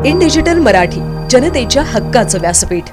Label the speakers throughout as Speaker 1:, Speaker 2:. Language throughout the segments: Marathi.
Speaker 1: इन डिजिटल मराठी, जनतेच्या हक्काचं व्यासपीठ।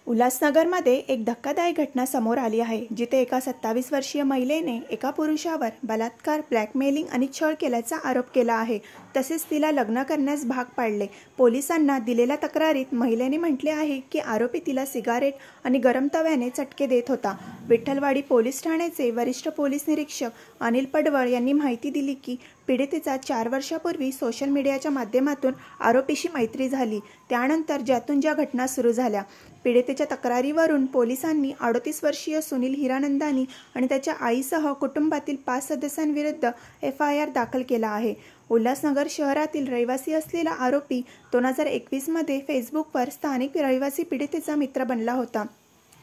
Speaker 2: उल्हासनगरमध्ये एक धक्कादायक घटना समोर आली आहे, जिथे एका 27 वर्षीय महिलेने एका पुरुषावर बलात्कार, ब्लॅकमेलिंग आणि छळ केल्याचा आरोप केला आहे। तसेच तिला लग्न करण्यास भाग पाडले। पोलिसांना दिलेल्या तक्रारीत महिलेने म्हटले आहे की आरोपी तिला सिगारेट आणि गरम तव्याने चटके देत होता। विठ्ठलवाडी पोलीस ठाण्याचे वरिष्ठ पोलीस निरीक्षक अनिल पडवळ यांनी माहिती दिली की पीडितेचा 4 वर्षापूर्वी सोशल मीडियाच्या माध्यमातून आरोपीशी मैत्री झाली। त्यानंतर ज्यातून ज्या घटना सुरू झाल्या। पीडितेच्या तक्रारीवरून पोलिसांनी 38 वर्षीय सुनील हिरानंदानी आणि त्याच्या आईसह कुटुंबातील 5 सदस्यांविरुद्ध FIR दाखल केला आहे। उल्हासनगर शहरातील रहिवासी असलेला आरोपी 2021 मध्ये फेसबुकवर स्थानिक रहिवासी पीडितेचा मित्र बनला होता।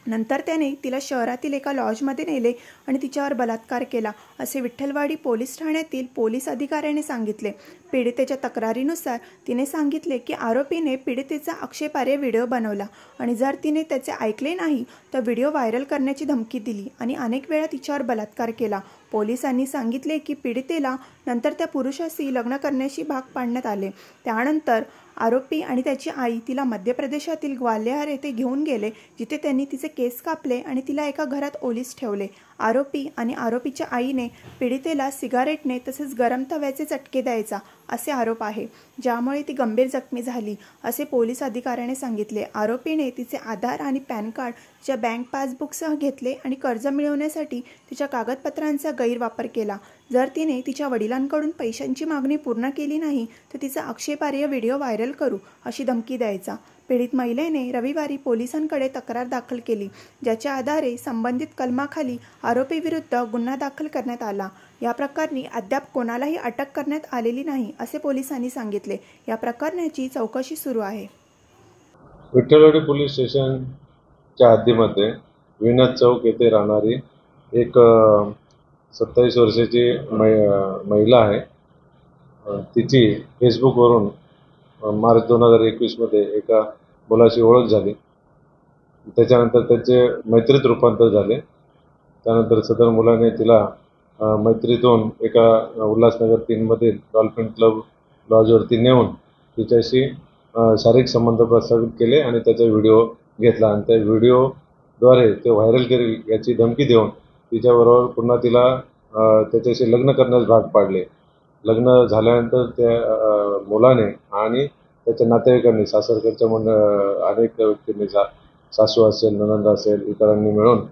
Speaker 2: नंतर त्याने तिला शहरातील एका लॉजमध्ये नेले आणि तिच्यावर बलात्कार केला, असे विठ्ठलवाडी पोलीस ठाण्यातील पोलीस अधिकाऱ्याने सांगितले। पीडितेच्या तक्रारीनुसार तिने सांगितले की आरोपीने पीडितेचा आक्षेपार्ह व्हिडिओ बनवला आणि जर तिने त्याचे ऐकले नाही तर व्हिडिओ व्हायरल करण्याची धमकी दिली आणि अनेक वेळा तिच्यावर बलात्कार केला। पोलिसांनी सांगितले की पीडितेला नंतर त्या पुरुषाशी लग्न करण्याची भाग पाडण्यात आले। त्यानंतर आरोपी आणि त्याची आई तिला मध्य प्रदेशातील ग्वाल्हेर येथे घेऊन गेले, जिथे त्यांनी तिचे केस कापले आणि तिला एका घरात ओलीस ठेवले। आरोपी आणि आरोपीच्या आईने पीडितेला सिगारेटने तसेच गरम तव्याचे चटके द्यायचा असे आरोप आहे, ज्यामुळे ती गंभीर जखमी झाली, असे पोलीस अधिकाऱ्याने सांगितले। आरोपीने तिचे आधार आणि पॅन कार्ड तिच्या बँक पासबुकसह घेतले आणि कर्ज मिळवण्यासाठी तिच्या कागदपत्रांचा गैरवापर केला। जर तिने तिच्या वडिलांकडून पैशांची मागणी पूर्ण केली नाही तर तिचा आक्षेपार्ह व्हिडिओ व्हायरल करू अशी धमकी द्यायचा। पीडित महिलेने रविवारी पोलिसांकडे तक्रार दाखल केली, ज्याच्या आधारे संबंधित कलमाखाली आरोपीविरुद्ध गुन्हा दाखल करण्यात आला। या प्रकरणी अद्याप कोणालाही अटक करण्यात आलेली नाही, असे पोलिसांनी सांगितले। या प्रकरणाची चौकशी सुरू आहे।
Speaker 3: विठ्ठलवाडी पोलीस स्टेशनच्या हद्दीमध्ये विनोद चौक येथे राहणारी एक 27 वर्षाची महिला आहे। तिची फेसबुकवरून मार्च 2021 मध्ये एका मुलाशी ओळख झाली। त्याच्यानंतर त्याचे मैत्रीत रूपांतर झाले। त्यानंतर सदर मुलाने तिला मैत्रीतून एका उल्हासनगर 3 मधील डॉल्फिन क्लब लॉजवरती नेऊन तिच्याशी शारीरिक संबंध प्रस्थापित केले आणि त्याचा व्हिडिओ घेतला आणि त्या व्हिडिओद्वारे ते व्हायरल करेल याची धमकी देऊन तिच्याबरोबर पुन्हा तिला त्याच्याशी लग्न करण्यास भाग पाडले। लग्न झाल्यानंतर त्या मुलाने आणि त्याच्या नातेवाईकांनी, सासरकडच्या अनेक व्यक्तींनी, सासू असेल, ननंद असेल, इतरांनी मिळून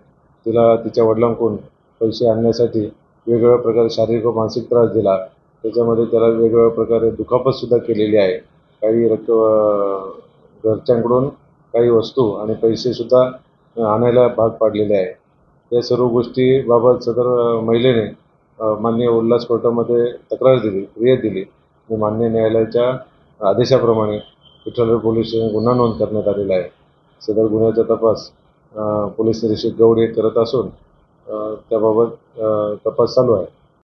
Speaker 3: तिला तिच्या वडिलांकडून पैसे आणण्यासाठी वेगवेगळ्या प्रकारे शारीरिक व मानसिक त्रास दिला। त्याच्यामध्ये त्याला वेगवेगळ्या प्रकारे दुखापतसुद्धा केलेली आहे। काही घरच्यांकडून काही वस्तू आणि पैसेसुद्धा आणायला भाग पाडलेले आहे। या सर्व गोष्टीबाबत सदर महिलेने माननीय उल्हास कोर्टामध्ये तक्रार दिली, फिर्याद दिली आणि माननीय न्यायालयाच्या आदेशाप्रमाणे विठ्ठलवाडी पोलीस स्टेशन गुन्हा नोंद करण्यात आलेला आहे। सदर गुन्ह्याचा तपास पोलीस निरीक्षक गौड हे करत असून त्याबाबत तपास चालू आहे।